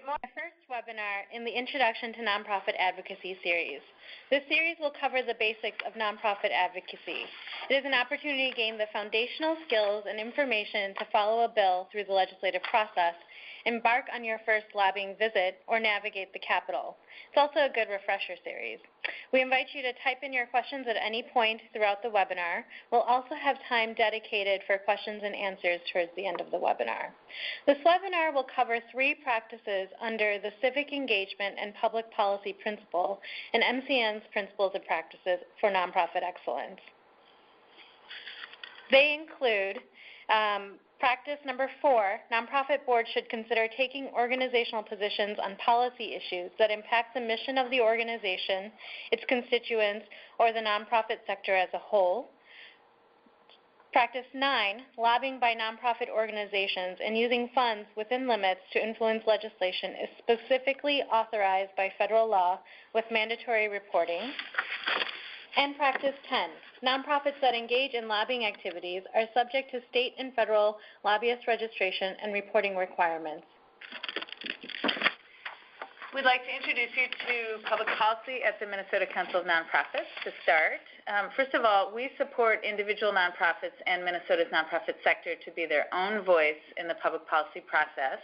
Our first webinar in the Introduction to Nonprofit Advocacy series. This series will cover the basics of nonprofit advocacy. It is an opportunity to gain the foundational skills and information to follow a bill through the legislative process, embark on your first lobbying visit, or navigate the Capitol. It's also a good refresher series. We invite you to type in your questions at any point throughout the webinar. We'll also have time dedicated for questions and answers towards the end of the webinar. This webinar will cover 3 practices under the Civic Engagement and Public Policy Principle and MCN's Principles and Practices for Nonprofit Excellence. They include practice number 4, nonprofit boards should consider taking organizational positions on policy issues that impact the mission of the organization, its constituents, or the nonprofit sector as a whole. Practice 9, lobbying by nonprofit organizations and using funds within limits to influence legislation is specifically authorized by federal law with mandatory reporting. And practice 10, nonprofits that engage in lobbying activities are subject to state and federal lobbyist registration and reporting requirements. We'd like to introduce you to public policy at the Minnesota Council of Nonprofits to start. First of all, we support individual nonprofits and Minnesota's nonprofit sector to be their own voice in the public policy process.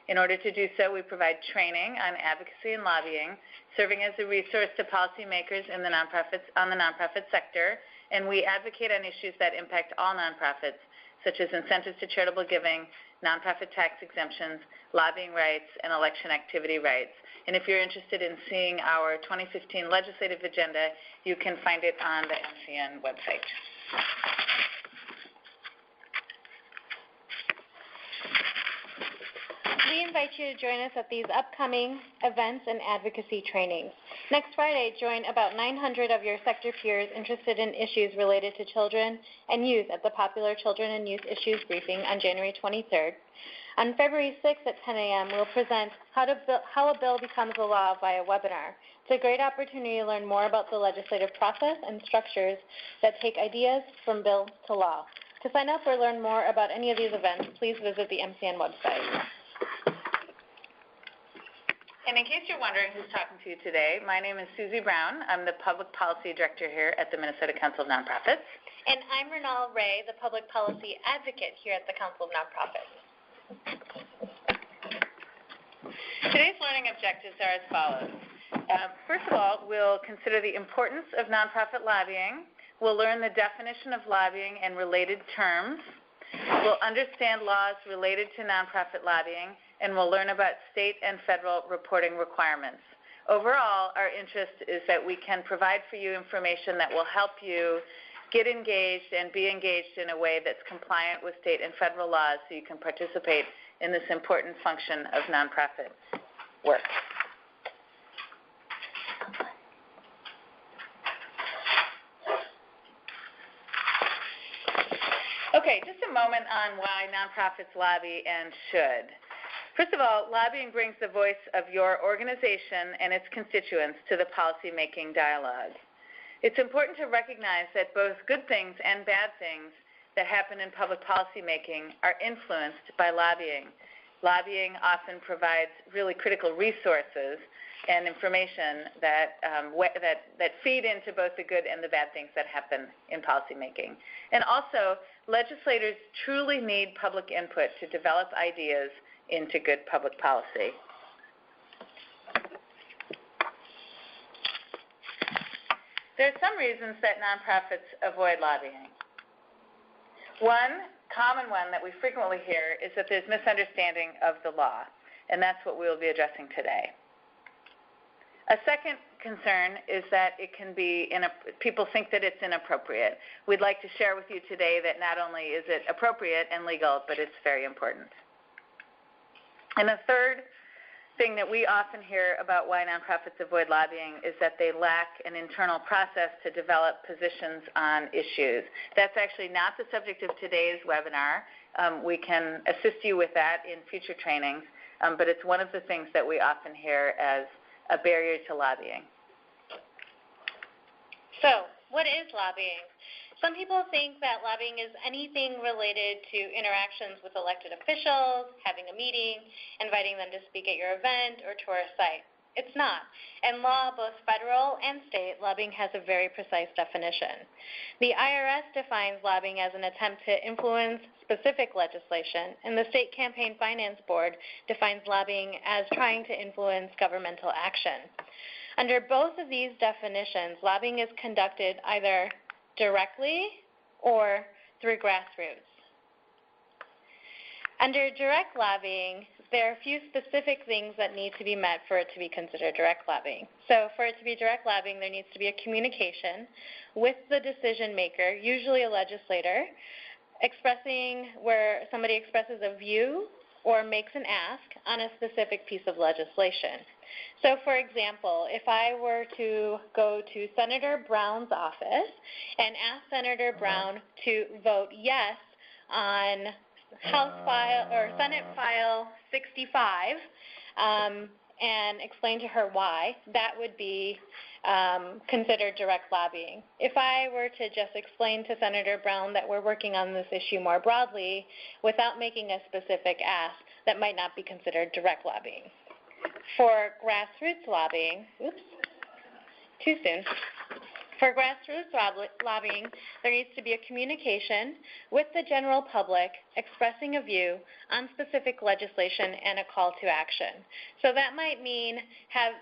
In order to do so, we provide training on advocacy and lobbying, serving as a resource to policymakers in the nonprofit sector, and we advocate on issues that impact all nonprofits, such as incentives to charitable giving, nonprofit tax exemptions, lobbying rights, and election activity rights. And if you're interested in seeing our 2015 legislative agenda, you can find it on the MCN website. We invite you to join us at these upcoming events and advocacy trainings. Next Friday, join about 900 of your sector peers interested in issues related to children and youth at the Popular Children and Youth Issues Briefing on January 23rd. On February 6th at 10 a.m., we'll present how a bill becomes a law via webinar. It's a great opportunity to learn more about the legislative process and structures that take ideas from bill to law. To sign up or learn more about any of these events, please visit the MCN website. And in case you're wondering who's talking to you today, my name is Susie Brown. I'm the Public Policy Director here at the Minnesota Council of Nonprofits. And I'm Renal Ray, the Public Policy Advocate here at the Council of Nonprofits. Today's learning objectives are as follows. First of all, we'll consider the importance of nonprofit lobbying. We'll learn the definition of lobbying and related terms. We'll understand laws related to nonprofit lobbying, and we'll learn about state and federal reporting requirements. Overall, our interest is that we can provide for you information that will help you get engaged and be engaged in a way that's compliant with state and federal laws so you can participate in this important function of nonprofit work. Okay, just a moment on why nonprofits lobby and should. First of all, lobbying brings the voice of your organization and its constituents to the policymaking dialogue. It's important to recognize that both good things and bad things that happen in public policymaking are influenced by lobbying. Lobbying often provides really critical resources and information that feed into both the good and the bad things that happen in policymaking. And also, legislators truly need public input to develop ideas into good public policy. There are some reasons that nonprofits avoid lobbying. One common one that we frequently hear is that there's misunderstanding of the law, and that's what we'll be addressing today. A second concern is that it can be, people think that it's inappropriate. We'd like to share with you today that not only is it appropriate and legal, but it's very important. And a third thing that we often hear about why nonprofits avoid lobbying is that they lack an internal process to develop positions on issues. That's actually not the subject of today's webinar. We can assist you with that in future trainings, but it's one of the things that we often hear as a barrier to lobbying. So, what is lobbying? Some people think that lobbying is anything related to interactions with elected officials, having a meeting, inviting them to speak at your event or tour a site. It's not. In law, both federal and state, lobbying has a very precise definition. The IRS defines lobbying as an attempt to influence specific legislation, and the State Campaign Finance Board defines lobbying as trying to influence governmental action. Under both of these definitions, lobbying is conducted either directly or through grassroots. Under direct lobbying, there are a few specific things that need to be met for it to be considered direct lobbying. So for it to be direct lobbying, there needs to be a communication with the decision maker, usually a legislator, where somebody expresses a view or makes an ask on a specific piece of legislation. So for example, if I were to go to Senator Brown's office and ask Senator Brown to vote yes on Senate File 65 and explain to her why, that would be considered direct lobbying. If I were to just explain to Senator Brown that we're working on this issue more broadly without making a specific ask, that might not be considered direct lobbying. For grassroots lobbying, too soon. For grassroots lobbying, there needs to be a communication with the general public expressing a view on specific legislation and a call to action. So that might mean have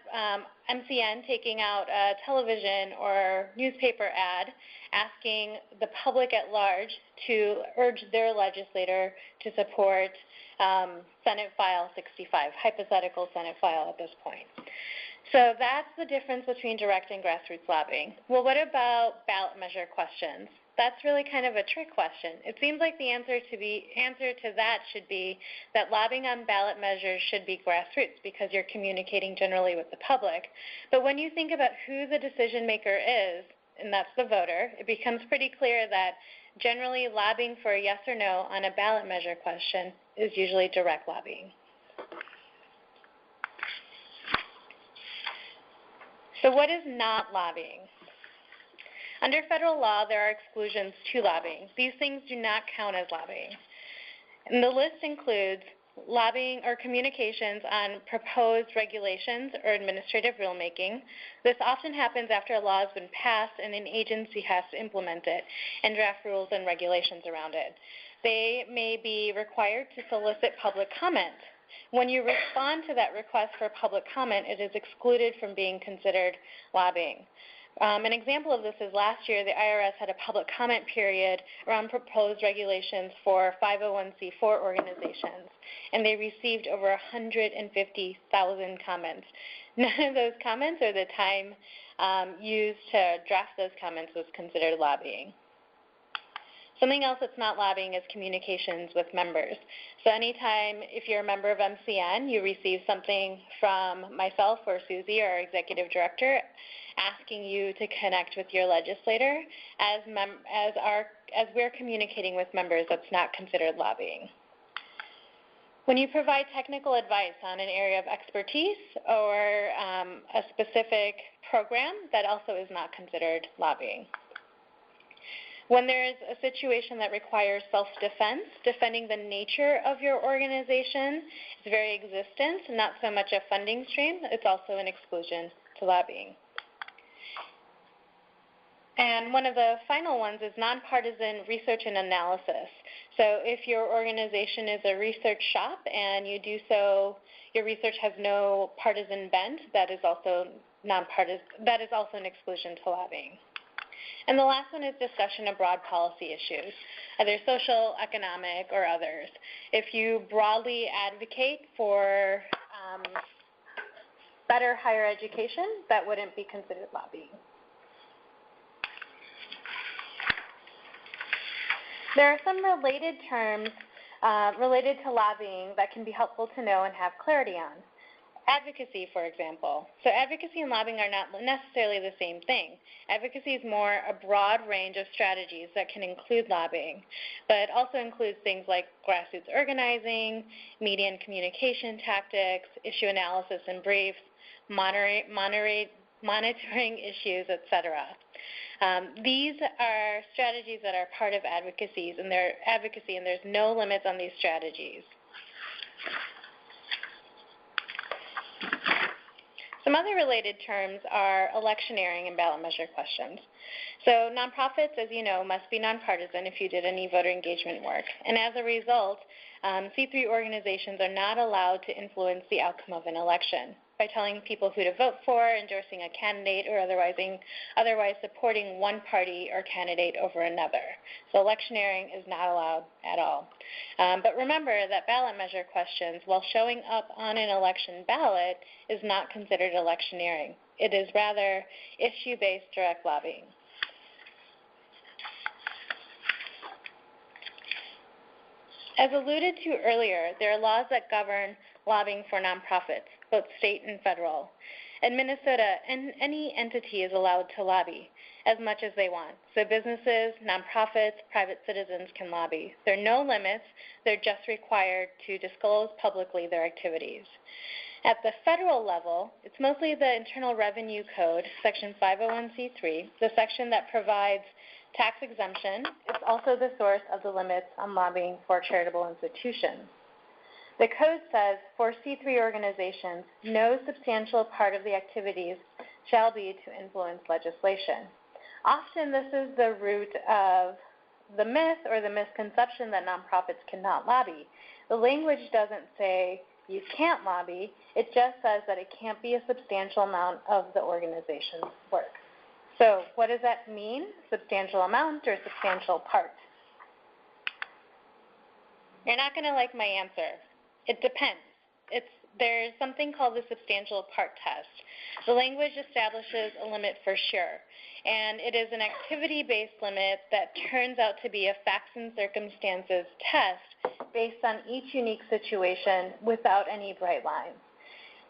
MCN taking out a television or newspaper ad asking the public at large to urge their legislator to support Senate File 65, hypothetical Senate file at this point. So that's the difference between direct and grassroots lobbying. Well, what about ballot measure questions? That's really kind of a trick question. It seems like the answer to that should be that lobbying on ballot measures should be grassroots because you're communicating generally with the public. But when you think about who the decision maker is, and that's the voter, it becomes pretty clear that generally lobbying for a yes or no on a ballot measure question is usually direct lobbying. So what is not lobbying? Under federal law, there are exclusions to lobbying. These things do not count as lobbying. And the list includes lobbying or communications on proposed regulations or administrative rulemaking. This often happens after a law has been passed and an agency has to implement it and draft rules and regulations around it. They may be required to solicit public comment. When you respond to that request for public comment, it is excluded from being considered lobbying. An example of this is last year the IRS had a public comment period around proposed regulations for 501c4 organizations, and they received over 150,000 comments. None of those comments or the time used to draft those comments was considered lobbying. Something else that's not lobbying is communications with members. So anytime, if you're a member of MCN, you receive something from myself or Susie, our executive director, asking you to connect with your legislator, as we're communicating with members, that's not considered lobbying. When you provide technical advice on an area of expertise or a specific program, that also is not considered lobbying. When there is a situation that requires self-defense, defending the nature of your organization, its very existence, not so much a funding stream, it's also an exclusion to lobbying. And one of the final ones is nonpartisan research and analysis. So if your organization is a research shop and you do so, your research has no partisan bent, that is also an exclusion to lobbying. And the last one is discussion of broad policy issues, either social, economic, or others. If you broadly advocate for better higher education, that wouldn't be considered lobbying. There are some related terms related to lobbying that can be helpful to know and have clarity on. Advocacy, for example. So advocacy and lobbying are not necessarily the same thing. Advocacy is more a broad range of strategies that can include lobbying, but also includes things like grassroots organizing, media and communication tactics, issue analysis and briefs, monitoring issues, etc. These are strategies that are part of advocacy, and there's no limits on these strategies. Some other related terms are electioneering and ballot measure questions. So nonprofits, as you know, must be nonpartisan if you did any voter engagement work. And as a result, C3 organizations are not allowed to influence the outcome of an election by telling people who to vote for, endorsing a candidate, or otherwise supporting one party or candidate over another. So electioneering is not allowed at all. But remember that ballot measure questions, while showing up on an election ballot, is not considered electioneering. It is rather issue-based direct lobbying. As alluded to earlier, there are laws that govern lobbying for nonprofits, both state and federal. In Minnesota, any entity is allowed to lobby as much as they want. So businesses, nonprofits, private citizens can lobby. There are no limits. They're just required to disclose publicly their activities. At the federal level, it's mostly the Internal Revenue Code, Section 501c3, the section that provides tax exemption. It's also the source of the limits on lobbying for charitable institutions. The code says for C3 organizations, no substantial part of the activities shall be to influence legislation. Often this is the root of the myth or the misconception that nonprofits cannot lobby. The language doesn't say you can't lobby, it just says that it can't be a substantial amount of the organization's work. So what does that mean? Substantial amount or substantial part? You're not going to like my answer. It depends. There's something called the substantial part test. The language establishes a limit for sure, and it is an activity-based limit that turns out to be a facts and circumstances test based on each unique situation without any bright lines.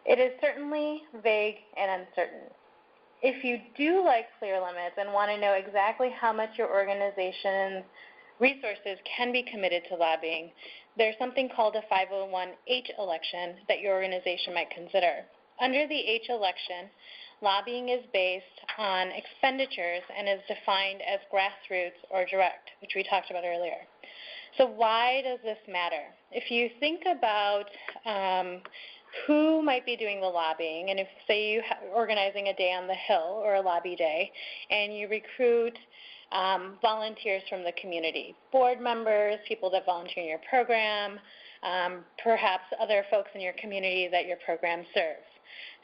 It is certainly vague and uncertain. If you do like clear limits and want to know exactly how much your organization's resources can be committed to lobbying, there's something called a 501H election that your organization might consider. Under the H election, lobbying is based on expenditures and is defined as grassroots or direct, which we talked about earlier. So why does this matter? If you think about who might be doing the lobbying, and if, say, you're organizing a day on the Hill or a lobby day, and you recruit volunteers from the community, board members, people that volunteer in your program, perhaps other folks in your community that your program serves.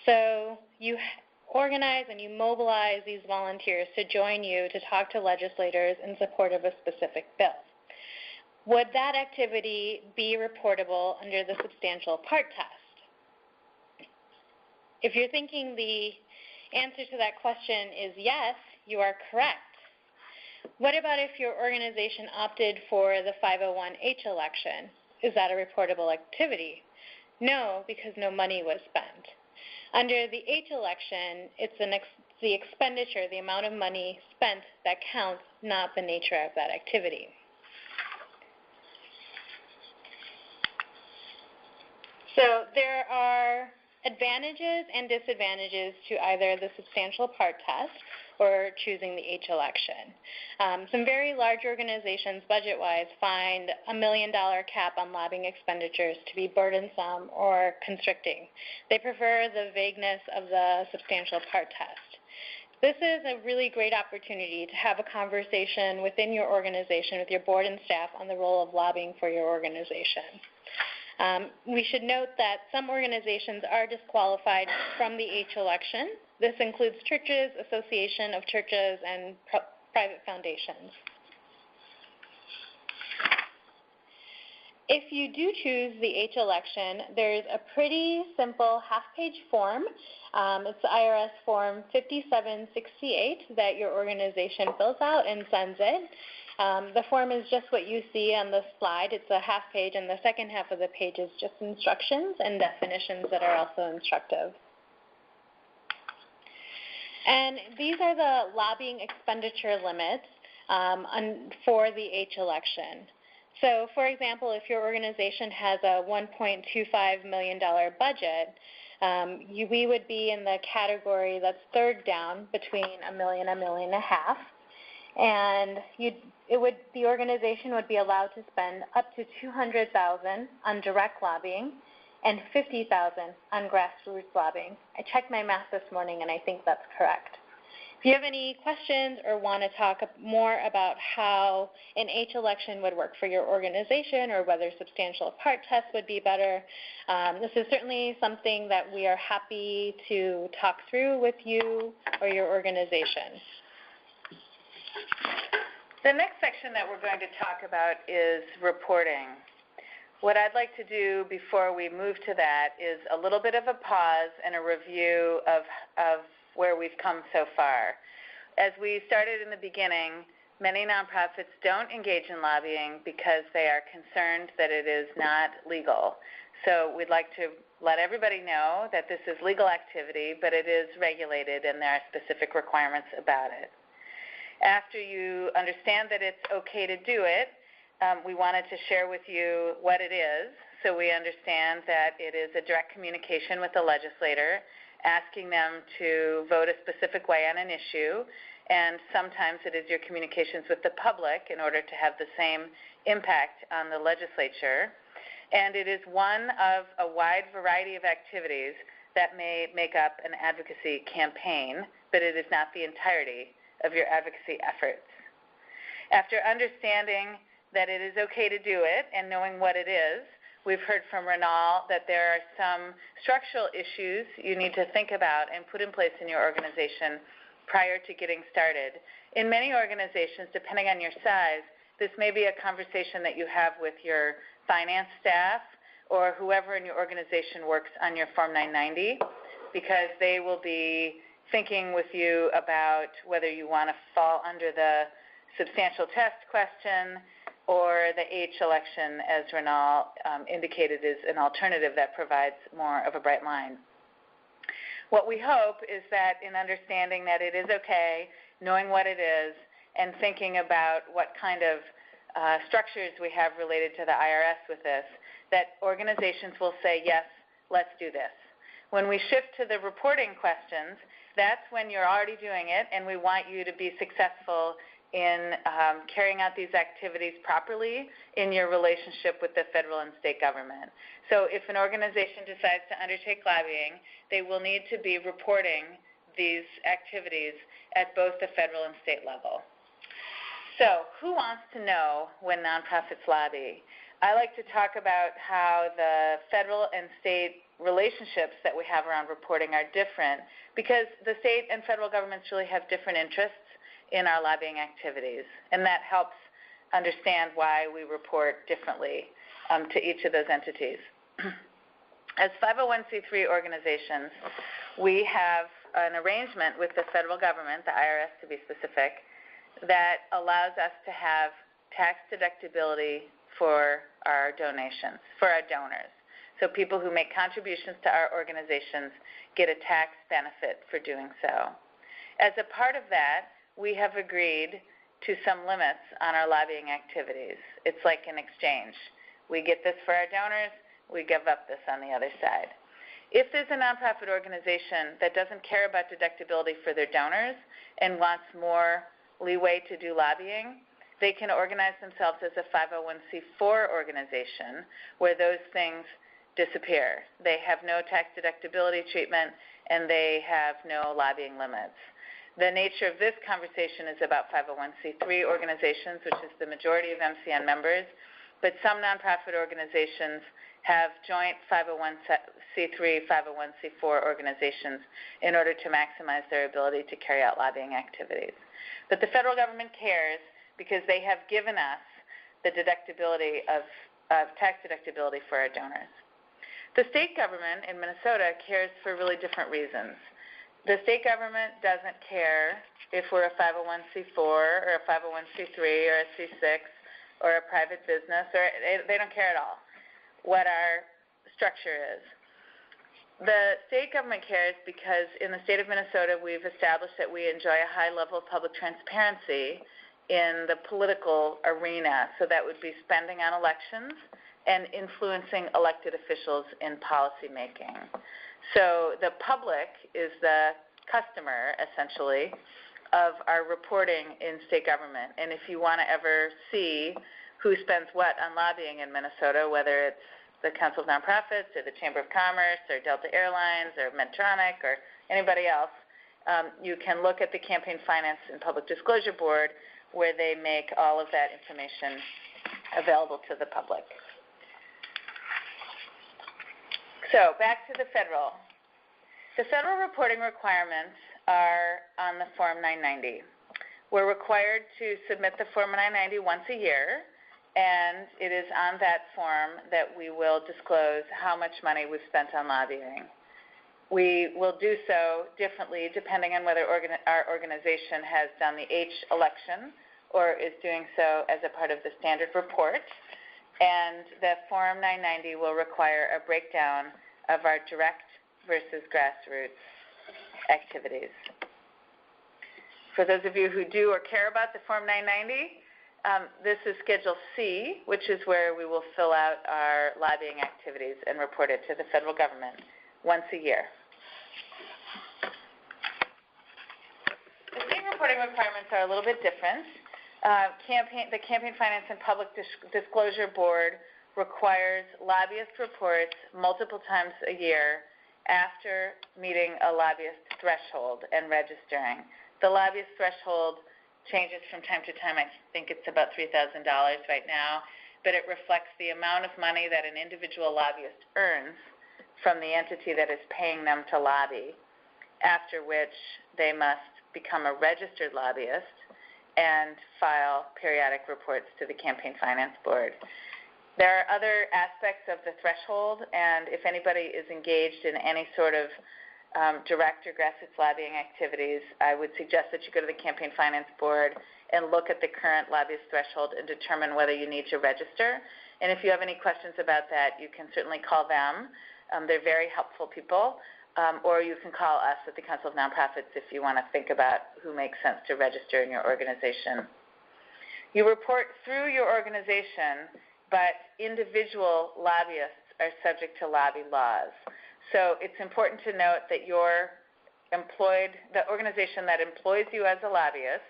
So you organize and you mobilize these volunteers to join you to talk to legislators in support of a specific bill. Would that activity be reportable under the substantial part test? If you're thinking the answer to that question is yes, you are correct. What about if your organization opted for the 501H election? Is that a reportable activity? No, because no money was spent. Under the H election, it's the expenditure, the amount of money spent that counts, not the nature of that activity. So there are advantages and disadvantages to either the substantial part test or choosing the H election. Some very large organizations, budget-wise, find a $1 million cap on lobbying expenditures to be burdensome or constricting. They prefer the vagueness of the substantial part test. This is a really great opportunity to have a conversation within your organization with your board and staff on the role of lobbying for your organization. We should note that some organizations are disqualified from the H election. This includes churches, association of churches, and private foundations. If you do choose the H election, there's a pretty simple half-page form. It's the IRS Form 5768 that your organization fills out and sends it. The form is just what you see on the slide. It's a half page, and the second half of the page is just instructions and definitions that are also instructive. And these are the lobbying expenditure limits for the H election. So, for example, if your organization has a $1.25 million budget, we would be in the category that's third down between $1 million and $1.5 million. And the organization would be allowed to spend up to $200,000 on direct lobbying and $50,000 on grassroots lobbying. I checked my math this morning, and I think that's correct. If you have any questions or want to talk more about how an H election would work for your organization or whether substantial part tests would be better, this is certainly something that we are happy to talk through with you or your organization. The next section that we're going to talk about is reporting. What I'd like to do before we move to that is a little bit of a pause and a review of where we've come so far. As we started in the beginning, many nonprofits don't engage in lobbying because they are concerned that it is not legal. So we'd like to let everybody know that this is legal activity, but it is regulated and there are specific requirements about it. After you understand that it's okay to do it, we wanted to share with you what it is, so we understand that it is a direct communication with the legislator, asking them to vote a specific way on an issue, and sometimes it is your communications with the public in order to have the same impact on the legislature. And it is one of a wide variety of activities that may make up an advocacy campaign, but it is not the entirety of your advocacy efforts. After understanding that it is okay to do it and knowing what it is, we've heard from Renal that there are some structural issues you need to think about and put in place in your organization prior to getting started. In many organizations, depending on your size, this may be a conversation that you have with your finance staff or whoever in your organization works on your Form 990, because they will be thinking with you about whether you want to fall under the substantial test question or the H election, as Renal indicated, is an alternative that provides more of a bright line. What we hope is that in understanding that it is okay, knowing what it is, and thinking about what kind of structures we have related to the IRS with this, that organizations will say, yes, let's do this. When we shift to the reporting questions, that's when you're already doing it, and we want you to be successful in carrying out these activities properly in your relationship with the federal and state government. So if an organization decides to undertake lobbying, they will need to be reporting these activities at both the federal and state level. So who wants to know when nonprofits lobby? I like to talk about how the federal and state relationships that we have around reporting are different because the state and federal governments really have different interests in our lobbying activities, and that helps understand why we report differently to each of those entities. As 501c3 organizations, we have an arrangement with the federal government, the IRS to be specific, that allows us to have tax deductibility for our donations, for our donors. So people who make contributions to our organizations get a tax benefit for doing so. As a part of that, we have agreed to some limits on our lobbying activities. It's like an exchange. We get this for our donors, we give up this on the other side. If there's a nonprofit organization that doesn't care about deductibility for their donors and wants more leeway to do lobbying, they can organize themselves as a 501c4 organization where those things disappear. They have no tax deductibility treatment and they have no lobbying limits. The nature of this conversation is about 501c3 organizations, which is the majority of MCN members, but some nonprofit organizations have joint 501c3, 501c4 organizations in order to maximize their ability to carry out lobbying activities. But the federal government cares because they have given us the deductibility of tax deductibility for our donors. The state government in Minnesota cares for really different reasons. The state government doesn't care if we're a 501c4 or a 501c3 or a C6 or a private business, or they don't care at all what our structure is. The state government cares because in the state of Minnesota we've established that we enjoy a high level of public transparency in the political arena. So that would be spending on elections and influencing elected officials in policy making. So the public is the customer, essentially, of our reporting in state government. And if you want to ever see who spends what on lobbying in Minnesota, whether it's the Council of Nonprofits or the Chamber of Commerce or Delta Airlines or Medtronic or anybody else, you can look at the Campaign Finance and Public Disclosure Board, where they make all of that information available to the public. So back to the federal. The federal reporting requirements are on the Form 990. We're required to submit the Form 990 once a year, and it is on that form that we will disclose how much money we've spent on lobbying. We will do so differently depending on whether our organization has done the H election or is doing so as a part of the standard report. And the Form 990 will require a breakdown of our direct versus grassroots activities. For those of you who do or care about the Form 990, this is Schedule C, which is where we will fill out our lobbying activities and report it to the federal government once a year. The state reporting requirements are a little bit different. The Campaign Finance and Public Disclosure Board requires lobbyist reports multiple times a year after meeting a lobbyist threshold and registering. The lobbyist threshold changes from time to time. I think it's about $3,000 right now, but it reflects the amount of money that an individual lobbyist earns from the entity that is paying them to lobby, after which they must become a registered lobbyist and file periodic reports to the Campaign Finance Board. There are other aspects of the threshold, and if anybody is engaged in any sort of direct or grassroots lobbying activities, I would suggest that you go to the Campaign Finance Board and look at the current lobbyist threshold and determine whether you need to register. And if you have any questions about that, you can certainly call them. They're very helpful people. Or you can call us at the Council of Nonprofits if you want to think about who makes sense to register in your organization. You report through your organization, but individual lobbyists are subject to lobby laws. So it's important to note that the organization that employs you as a lobbyist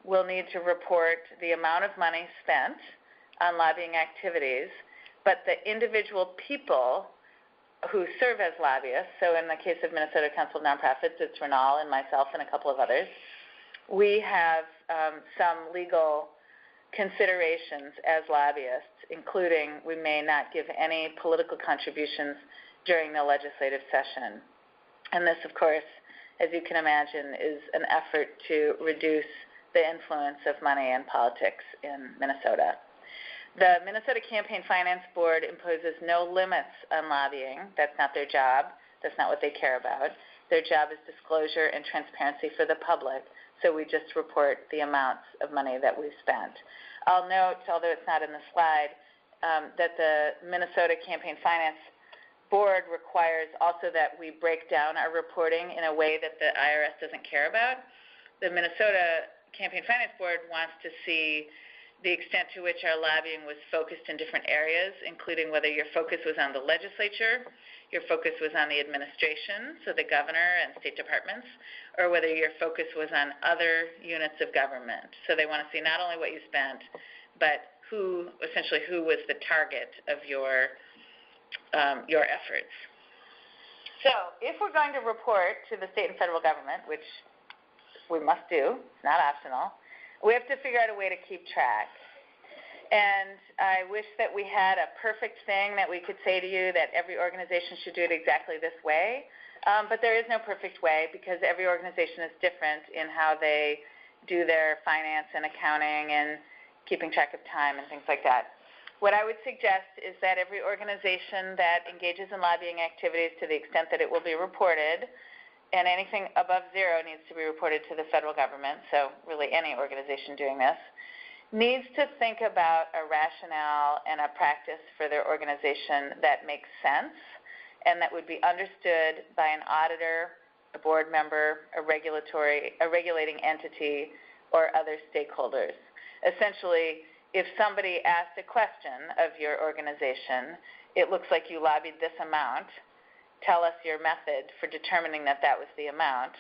will need to report the amount of money spent on lobbying activities, but the individual people who serve as lobbyists, so in the case of Minnesota Council of Nonprofits, it's Renal and myself and a couple of others, we have some legal considerations as lobbyists, including we may not give any political contributions during the legislative session. And this, of course, as you can imagine, is an effort to reduce the influence of money in politics in Minnesota. The Minnesota Campaign Finance Board imposes no limits on lobbying. That's not their job. That's not what they care about. Their job is disclosure and transparency for the public, so we just report the amounts of money that we've spent. I'll note, although it's not in the slide, that the Minnesota Campaign Finance Board requires also that we break down our reporting in a way that the IRS doesn't care about. The Minnesota Campaign Finance Board wants to see the extent to which our lobbying was focused in different areas, including whether your focus was on the legislature, your focus was on the administration, so the governor and state departments, or whether your focus was on other units of government. So they want to see not only what you spent, but who was the target of your efforts. So if we're going to report to the state and federal government, which we must do, it's not optional, we have to figure out a way to keep track. And I wish that we had a perfect thing that we could say to you that every organization should do it exactly this way. But there is no perfect way because every organization is different in how they do their finance and accounting and keeping track of time and things like that. What I would suggest is that every organization that engages in lobbying activities to the extent that it will be reported, and anything above zero needs to be reported to the federal government, so really any organization doing this, needs to think about a rationale and a practice for their organization that makes sense and that would be understood by an auditor, a board member, a regulating entity, or other stakeholders. Essentially, if somebody asked a question of your organization, it looks like you lobbied this amount, tell us your method for determining that that was the amount.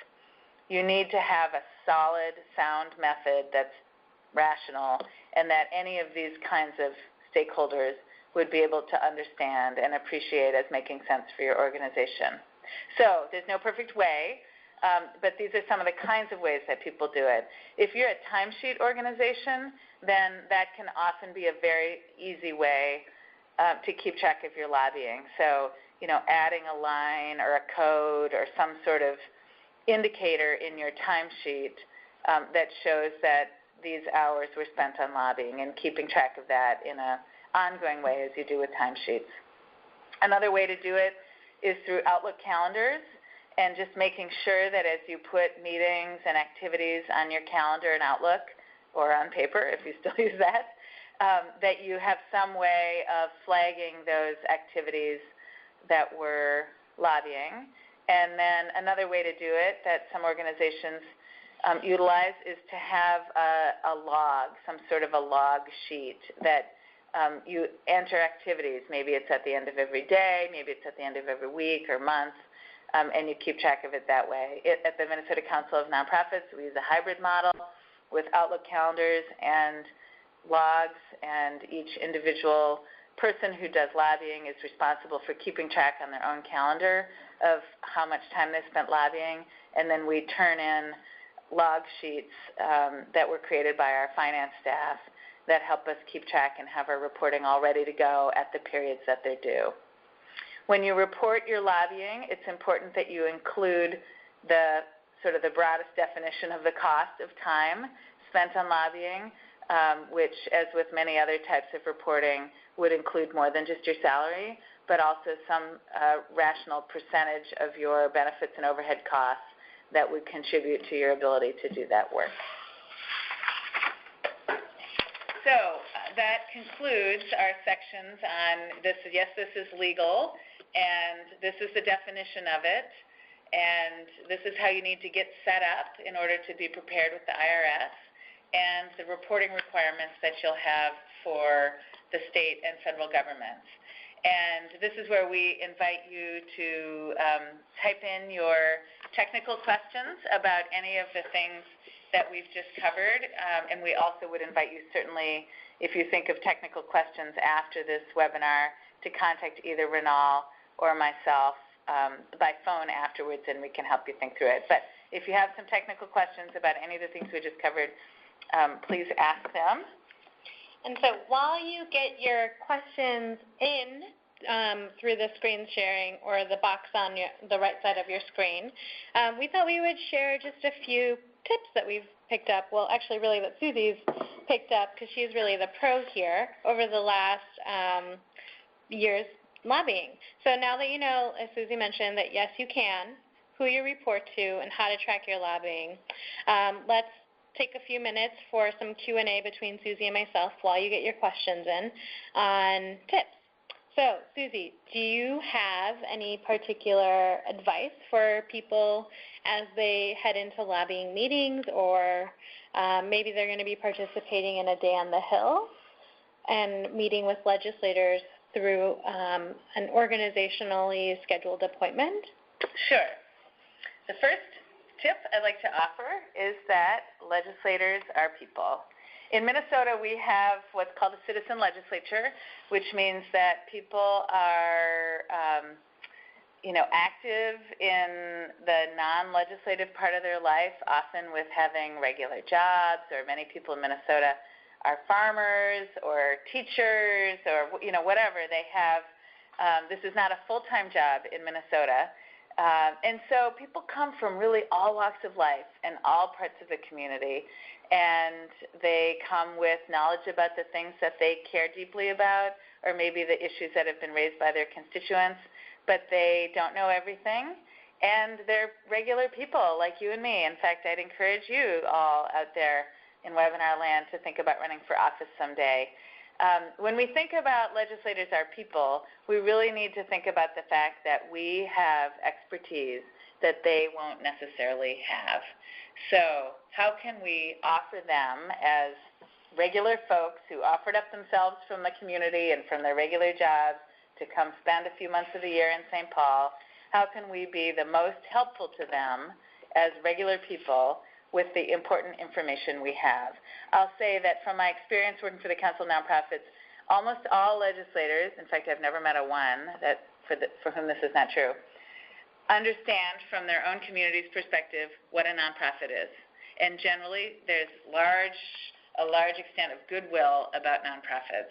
You need to have a solid, sound method that's rational and that any of these kinds of stakeholders would be able to understand and appreciate as making sense for your organization. So there's no perfect way, but these are some of the kinds of ways that people do it. If you're a timesheet organization, then that can often be a very easy way to keep track of your lobbying. So, adding a line or a code or some sort of indicator in your timesheet that shows that these hours were spent on lobbying and keeping track of that in an ongoing way as you do with timesheets. Another way to do it is through Outlook calendars and just making sure that as you put meetings and activities on your calendar in Outlook or on paper, if you still use that, that you have some way of flagging those activities that were lobbying. And then another way to do it that some organizations utilize is to have a log, some sort of a log sheet that you enter activities. Maybe it's at the end of every day, maybe it's at the end of every week or month, and you keep track of it that way. At the Minnesota Council of Nonprofits, we use a hybrid model with Outlook calendars and logs, and each individual person who does lobbying is responsible for keeping track on their own calendar of how much time they spent lobbying, and then we turn in log sheets that were created by our finance staff that help us keep track and have our reporting all ready to go at the periods that they're due. When you report your lobbying, it's important that you include the sort of the broadest definition of the cost of time spent on lobbying, which, as with many other types of reporting, would include more than just your salary, but also some rational percentage of your benefits and overhead costs that would contribute to your ability to do that work. So that concludes our sections on this. Yes, this is legal, and this is the definition of it, and this is how you need to get set up in order to be prepared with the IRS, and the reporting requirements that you'll have for the state and federal governments. And this is where we invite you to type in your technical questions about any of the things that we've just covered. And we also would invite you, certainly, if you think of technical questions after this webinar, to contact either Renal or myself by phone afterwards, and we can help you think through it. But if you have some technical questions about any of the things we just covered, please ask them. And so while you get your questions in through the screen sharing or the box on the right side of your screen, we thought we would share just a few tips that we've picked up. Well, actually, really that Susie's picked up, because she's really the pro here over the last year's lobbying. So now that you know, as Susie mentioned, that yes, you can, who you report to, and how to track your lobbying, let's take a few minutes for some Q&A between Susie and myself while you get your questions in on tips. So, Susie, do you have any particular advice for people as they head into lobbying meetings, or maybe they're going to be participating in a day on the Hill and meeting with legislators through an organizationally scheduled appointment? Sure. The first tip I'd like to offer is that legislators are people. In Minnesota, we have what's called a citizen legislature, which means that people are, active in the non-legislative part of their life, often with having regular jobs, or many people in Minnesota are farmers or teachers or, whatever they have. This is not a full-time job in Minnesota. And so people come from really all walks of life and all parts of the community, and they come with knowledge about the things that they care deeply about, or maybe the issues that have been raised by their constituents, but they don't know everything. And they're regular people like you and me. In fact, I'd encourage you all out there in webinar land to think about running for office someday. When we think about legislators are people, we really need to think about the fact that we have expertise that they won't necessarily have. So how can we offer them as regular folks who offered up themselves from the community and from their regular jobs to come spend a few months of the year in St. Paul, how can we be the most helpful to them as regular people with the important information we have? I'll say that from my experience working for the Council of Nonprofits, almost all legislators, in fact, I've never met a one for whom this is not true, understand from their own community's perspective what a nonprofit is. And generally, there's a large extent of goodwill about nonprofits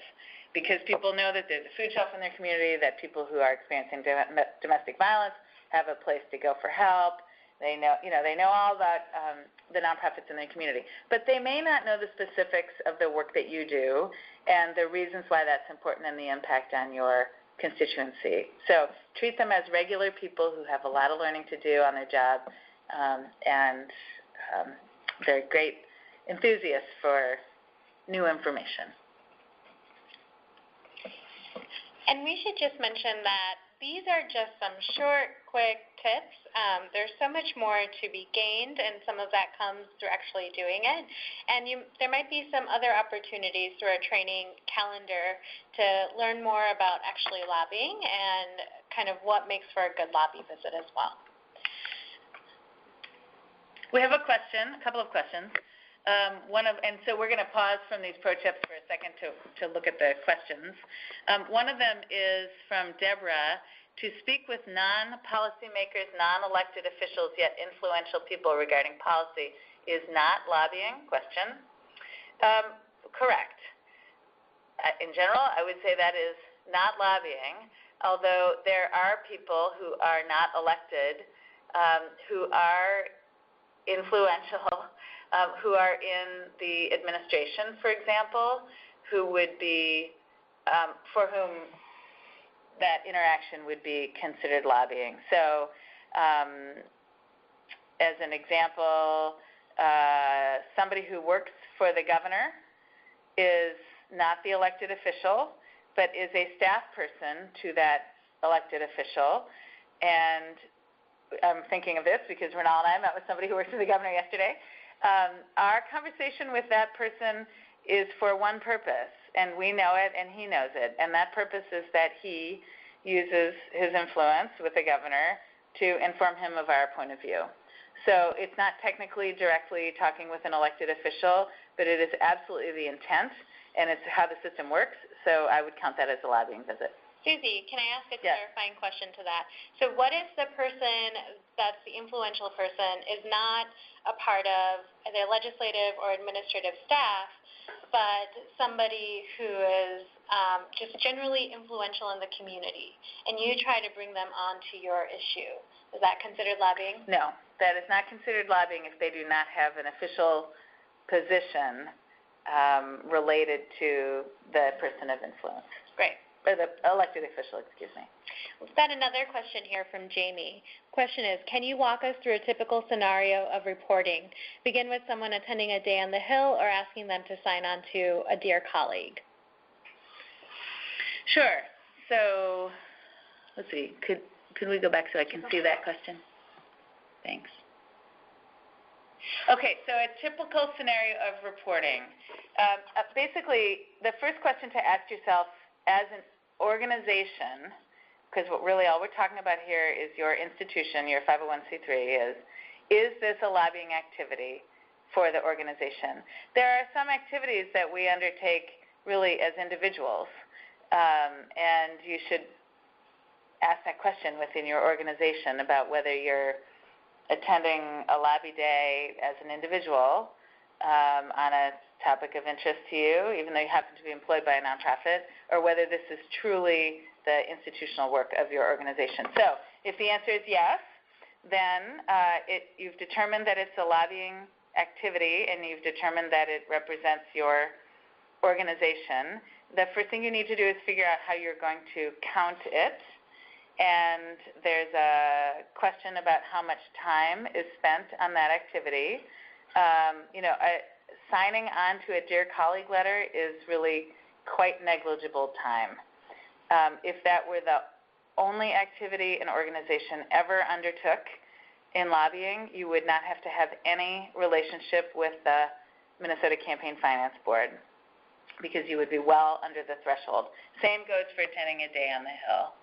because people know that there's a food shelf in their community, that people who are experiencing domestic violence have a place to go for help. They know all about the nonprofits in their community. But they may not know the specifics of the work that you do and the reasons why that's important and the impact on your constituency. So treat them as regular people who have a lot of learning to do on their job, and they're great enthusiasts for new information. And we should just mention that these are just some short, quick tips. There's so much more to be gained, and some of that comes through actually doing it. And there might be some other opportunities through our training calendar to learn more about actually lobbying and kind of what makes for a good lobby visit as well. We have a couple of questions. And so we're going to pause from these pro tips for a second to look at the questions. One of them is from Deborah: to speak with non-policymakers, non-elected officials, yet influential people regarding policy is not lobbying? Question. Correct. In general, I would say that is not lobbying, although there are people who are not elected who are influential, who are in the administration, for example, who would be, for whom that interaction would be considered lobbying. So, as an example, somebody who works for the governor is not the elected official, but is a staff person to that elected official. And I'm thinking of this because Renal and I met with somebody who works for the governor yesterday. Our conversation with that person is for one purpose, and we know it and he knows it, and that purpose is that he uses his influence with the governor to inform him of our point of view. So it's not technically directly talking with an elected official, but it is absolutely the intent, and it's how the system works, so I would count that as a lobbying visit. Susie, can I ask a clarifying question to that? So what if the person that's the influential person is not a part of the legislative or administrative staff, but somebody who is just generally influential in the community, and you try to bring them onto your issue? Is that considered lobbying? No, that is not considered lobbying if they do not have an official position related to the person of influence. Great. Or the elected official, excuse me. We've got another question here from Jamie. Question is, can you walk us through a typical scenario of reporting? Begin with someone attending a day on the Hill or asking them to sign on to a Dear Colleague. Sure. So, let's see. Could we go back so I can see that question? Thanks. Okay, so a typical scenario of reporting. Basically, the first question to ask yourself as an organization, because really all we're talking about here is your institution, your 501c3, is this a lobbying activity for the organization? There are some activities that we undertake really as individuals, and you should ask that question within your organization about whether you're attending a lobby day as an individual on a topic of interest to you, even though you happen to be employed by a nonprofit, or whether this is truly the institutional work of your organization. So if the answer is yes, then you've determined that it's a lobbying activity and you've determined that it represents your organization. The first thing you need to do is figure out how you're going to count it. And there's a question about how much time is spent on that activity. Signing on to a Dear Colleague letter is really quite negligible time. If that were the only activity an organization ever undertook in lobbying, you would not have to have any relationship with the Minnesota Campaign Finance Board. because you would be well under the threshold. Same goes for attending a day on the Hill.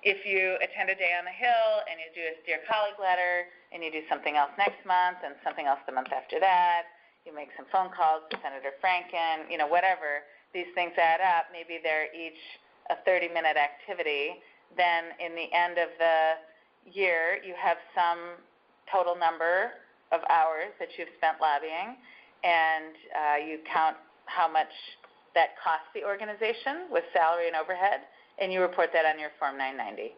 If you attend a day on the Hill and you do a Dear Colleague letter and you do something else next month and something else the month after that, you make some phone calls to Senator Franken, whatever, these things add up. Maybe they're each a 30-minute activity. Then in the end of the year, you have some total number of hours that you've spent lobbying, and you count how much that costs the organization with salary and overhead, and you report that on your Form 990.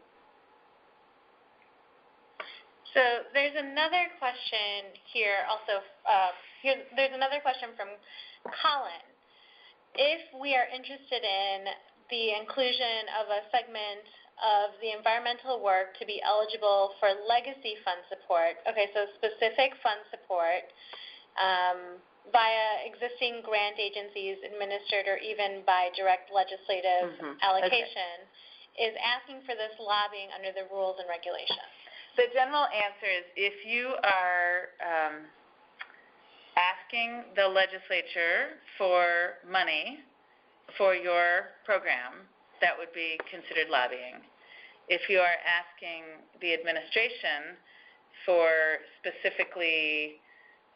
So there's another question here also. There's another question from Colin. If we are interested in the inclusion of a segment of the environmental work to be eligible for legacy fund support, okay, so specific fund support via existing grant agencies administered or even by direct legislative allocation, is asking for this lobbying under the rules and regulations. The general answer is if you are asking the legislature for money for your program, that would be considered lobbying. If you are asking the administration for specifically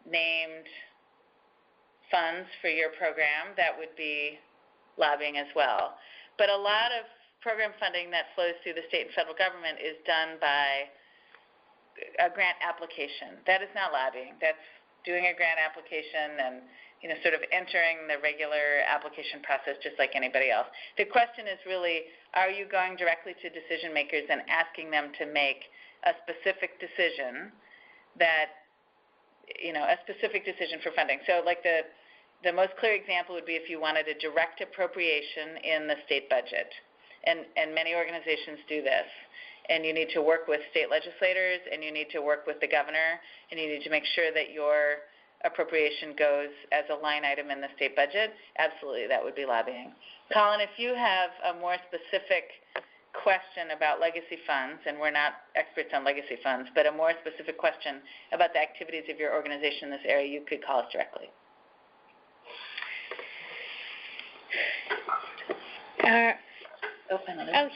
named funds for your program, that would be lobbying as well. But a lot of program funding that flows through the state and federal government is done by a grant application. That is not lobbying. That's doing a grant application and sort of entering the regular application process just like anybody else. The question is really, are you going directly to decision makers and asking them to make a specific decision that, a specific decision for funding? So like the most clear example would be if you wanted a direct appropriation in the state budget. And many organizations do this. And you need to work with state legislators, and you need to work with the governor, and you need to make sure that your appropriation goes as a line item in the state budget. Absolutely, that would be lobbying. Colin, if you have a more specific question about legacy funds, and we're not experts on legacy funds, but a more specific question about the activities of your organization in this area, you could call us directly.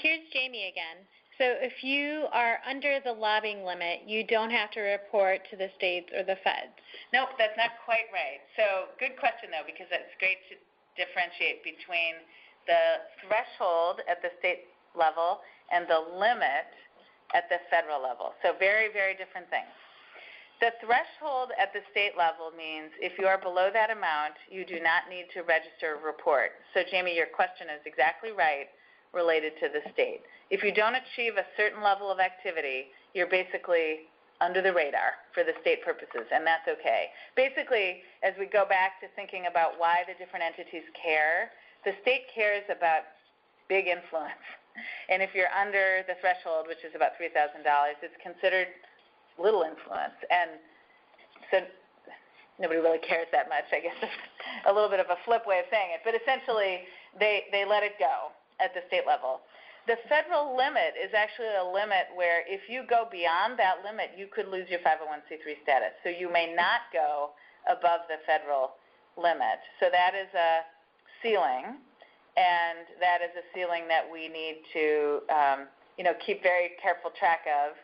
Here's Jamie again. So if you are under the lobbying limit, you don't have to report to the states or the feds. Nope, that's not quite right. So good question, though, because it's great to differentiate between the threshold at the state level and the limit at the federal level. So very, very different things. The threshold at the state level means if you are below that amount, you do not need to register a report. So, Jamie, your question is exactly right related to the state. If you don't achieve a certain level of activity, you're basically under the radar for the state purposes, and that's okay. Basically, as we go back to thinking about why the different entities care, the state cares about big influence. And if you're under the threshold, which is about $3,000, it's considered little influence. And so nobody really cares that much, I guess. It's a little bit of a flip way of saying it. But essentially, they let it go at the state level. The federal limit is actually a limit where if you go beyond that limit, you could lose your 501c3 status. So you may not go above the federal limit. So that is a ceiling, and that is a ceiling that we need to keep very careful track of,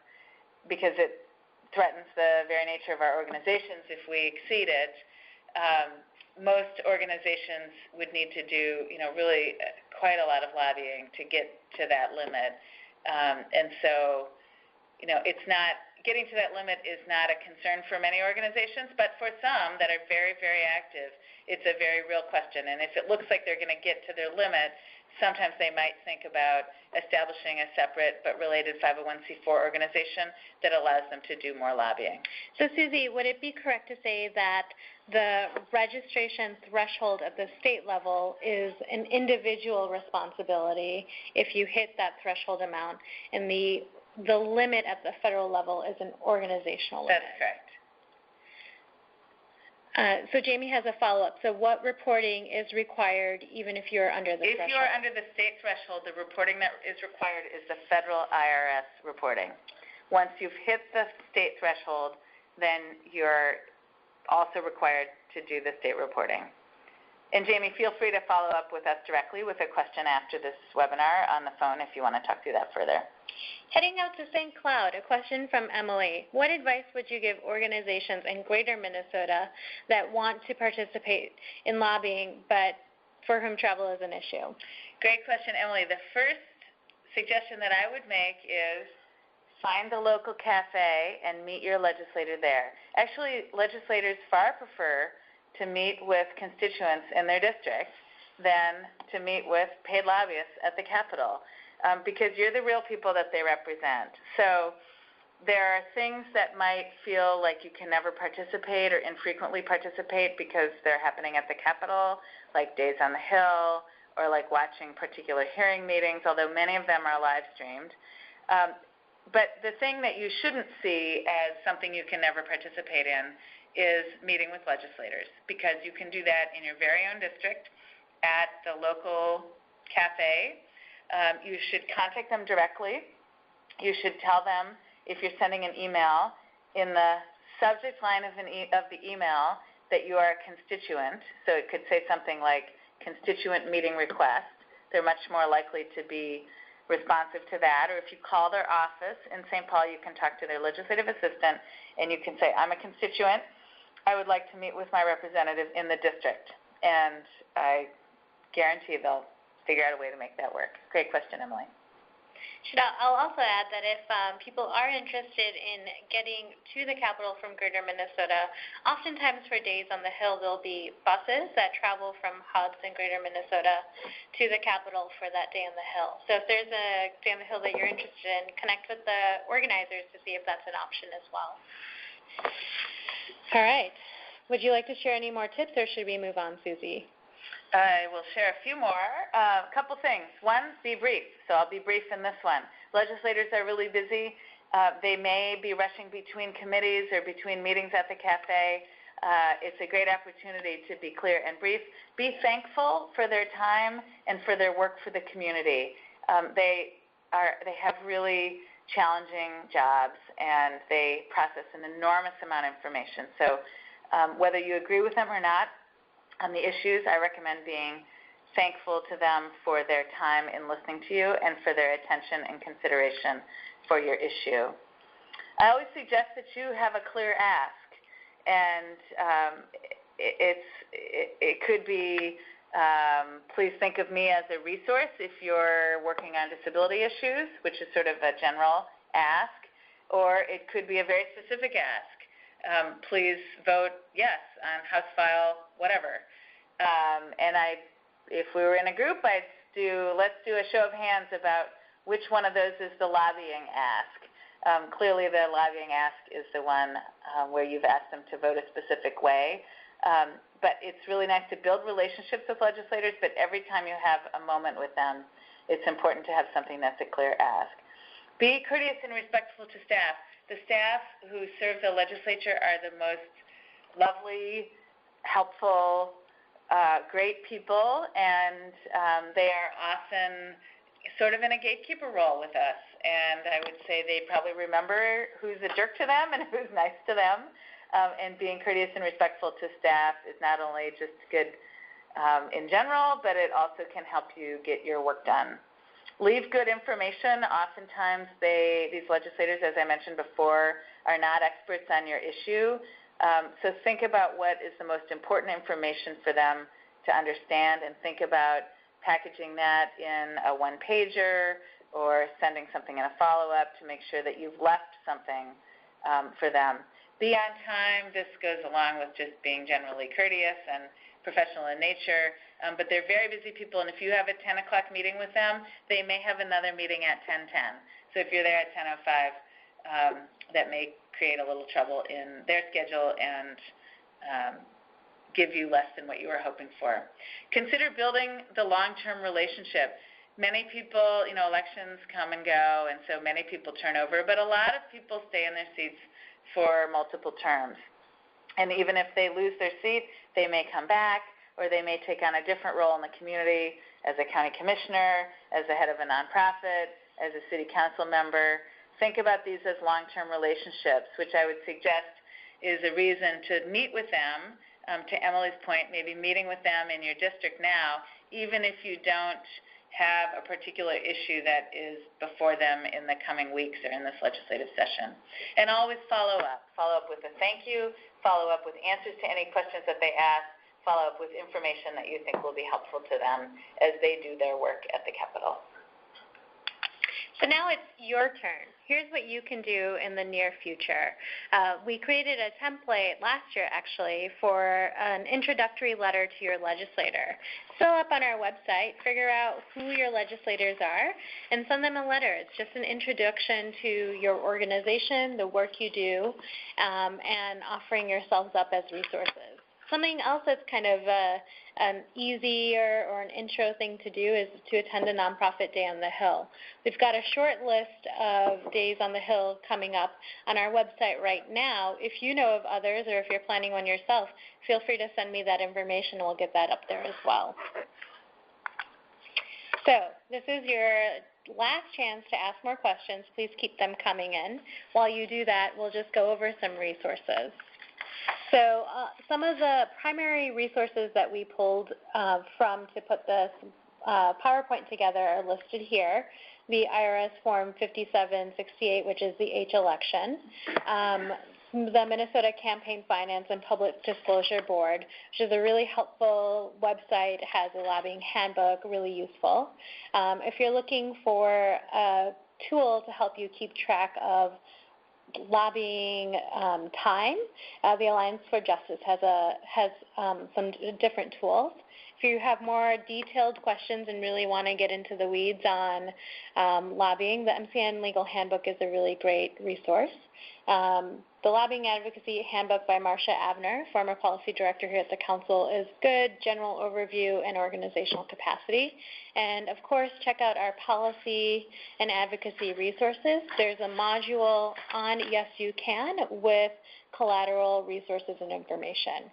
because it threatens the very nature of our organizations if we exceed it. Most organizations would need to do, really quite a lot of lobbying to get to that limit. And so, it's not, getting to that limit is not a concern for many organizations, but for some that are very, very active, it's a very real question. And if it looks like they're going to get to their limit, sometimes they might think about establishing a separate but related 501c4 organization that allows them to do more lobbying. So, Susie, would it be correct to say that the registration threshold at the state level is an individual responsibility if you hit that threshold amount, and the limit at the federal level is an organizational limit? That's correct. So Jamie has a follow-up. So what reporting is required even if you're under the threshold? If you're under the state threshold, the reporting that is required is the federal IRS reporting. Once you've hit the state threshold, then you're also required to do the state reporting. And Jamie, feel free to follow up with us directly with a question after this webinar on the phone if you want to talk through that further. Heading out to St. Cloud, a question from Emily. What advice would you give organizations in greater Minnesota that want to participate in lobbying but for whom travel is an issue? Great question, Emily. The first suggestion that I would make is find the local cafe and meet your legislator there. Actually, legislators far prefer to meet with constituents in their district than to meet with paid lobbyists at the Capitol, because you're the real people that they represent. So there are things that might feel like you can never participate or infrequently participate because they're happening at the Capitol, like Days on the Hill, or like watching particular hearing meetings, although many of them are live streamed. But the thing that you shouldn't see as something you can never participate in is meeting with legislators, because you can do that in your very own district at the local cafe. You should contact them directly. You should tell them, if you're sending an email, in the subject line of the email that you are a constituent. So it could say something like constituent meeting request. They're much more likely to be responsive to that. Or if you call their office in St. Paul, you can talk to their legislative assistant and you can say, I'm a constituent. I would like to meet with my representative in the district. And I guarantee they'll figure out a way to make that work. Great question, Emily. I'll also add that if people are interested in getting to the Capitol from greater Minnesota, oftentimes for Days on the Hill, there'll be buses that travel from hubs in greater Minnesota to the Capitol for that Day on the Hill. So if there's a Day on the Hill that you're interested in, connect with the organizers to see if that's an option as well. All right. Would you like to share any more tips, or should we move on, Susie? I will share a few more. A couple things. One, be brief. So I'll be brief in this one. Legislators are really busy. They may be rushing between committees or between meetings at the cafe. It's a great opportunity to be clear and brief. Be thankful for their time and for their work for the community. They have really challenging jobs, and they process an enormous amount of information. So whether you agree with them or not on the issues, I recommend being thankful to them for their time in listening to you and for their attention and consideration for your issue. I always suggest that you have a clear ask, and it could be, please think of me as a resource if you're working on disability issues, which is sort of a general ask, or it could be a very specific ask. Please vote yes on House File whatever. And if we were in a group, let's do a show of hands about which one of those is the lobbying ask. Clearly the lobbying ask is the one where you've asked them to vote a specific way. But it's really nice to build relationships with legislators, but every time you have a moment with them, it's important to have something that's a clear ask. Be courteous and respectful to staff. The staff who serve the legislature are the most lovely, helpful, great people, and they are often sort of in a gatekeeper role with us. And I would say they probably remember who's a jerk to them and who's nice to them. And being courteous and respectful to staff is not only just good in general, but it also can help you get your work done. Leave good information. Oftentimes these legislators, as I mentioned before, are not experts on your issue. So think about what is the most important information for them to understand, and think about packaging that in a one-pager or sending something in a follow-up to make sure that you've left something for them. Be on time. This goes along with just being generally courteous and professional in nature, but they're very busy people, and if you have a 10 o'clock meeting with them, they may have another meeting at 10:10. So if you're there at 10:05, that may create a little trouble in their schedule and give you less than what you were hoping for. Consider building the long-term relationship. Many people, elections come and go, and so many people turn over, but a lot of people stay in their seats for multiple terms. And even if they lose their seat, they may come back, or they may take on a different role in the community as a county commissioner, as the head of a nonprofit, as a city council member. Think about these as long-term relationships, which I would suggest is a reason to meet with them to Emily's point, maybe meeting with them in your district now, even if you don't have a particular issue that is before them in the coming weeks or in this legislative session. And always follow up. Follow up with a thank you, follow up with answers to any questions that they ask, follow up with information that you think will be helpful to them as they do their work at the Capitol. So now it's your turn. Here's what you can do in the near future. We created a template last year, actually, for an introductory letter to your legislator. Still up on our website, figure out who your legislators are, and send them a letter. It's just an introduction to your organization, the work you do, and offering yourselves up as resources. Something else that's kind of an easier or an intro thing to do is to attend a nonprofit day on the Hill. We've got a short list of days on the Hill coming up on our website right now. If you know of others or if you're planning one yourself, feel free to send me that information and we'll get that up there as well. So this is your last chance to ask more questions. Please keep them coming in. While you do that, we'll just go over some resources. So some of the primary resources that we pulled from to put this PowerPoint together are listed here. The IRS Form 5768, which is the H election. The Minnesota Campaign Finance and Public Disclosure Board, which is a really helpful website, has a lobbying handbook, really useful. If you're looking for a tool to help you keep track of lobbying time, the Alliance for Justice has some different tools. If you have more detailed questions and really want to get into the weeds on lobbying, the MCN Legal Handbook is a really great resource. The Lobbying Advocacy Handbook by Marcia Avner, former policy director here at the Council, is good general overview and organizational capacity. And of course, check out our policy and advocacy resources. There's a module on Yes You Can with collateral resources and information.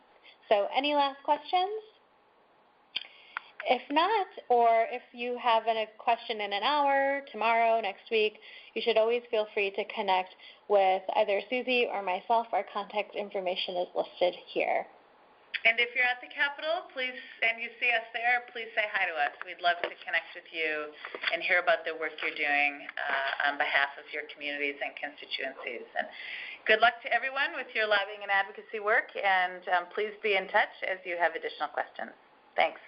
So any last questions? If not, or if you have a question in an hour, tomorrow, next week, you should always feel free to connect with either Susie or myself. Our contact information is listed here. And if you're at the Capitol, please, and you see us there, please say hi to us. We'd love to connect with you and hear about the work you're doing on behalf of your communities and constituencies. And good luck to everyone with your lobbying and advocacy work, and please be in touch as you have additional questions. Thanks.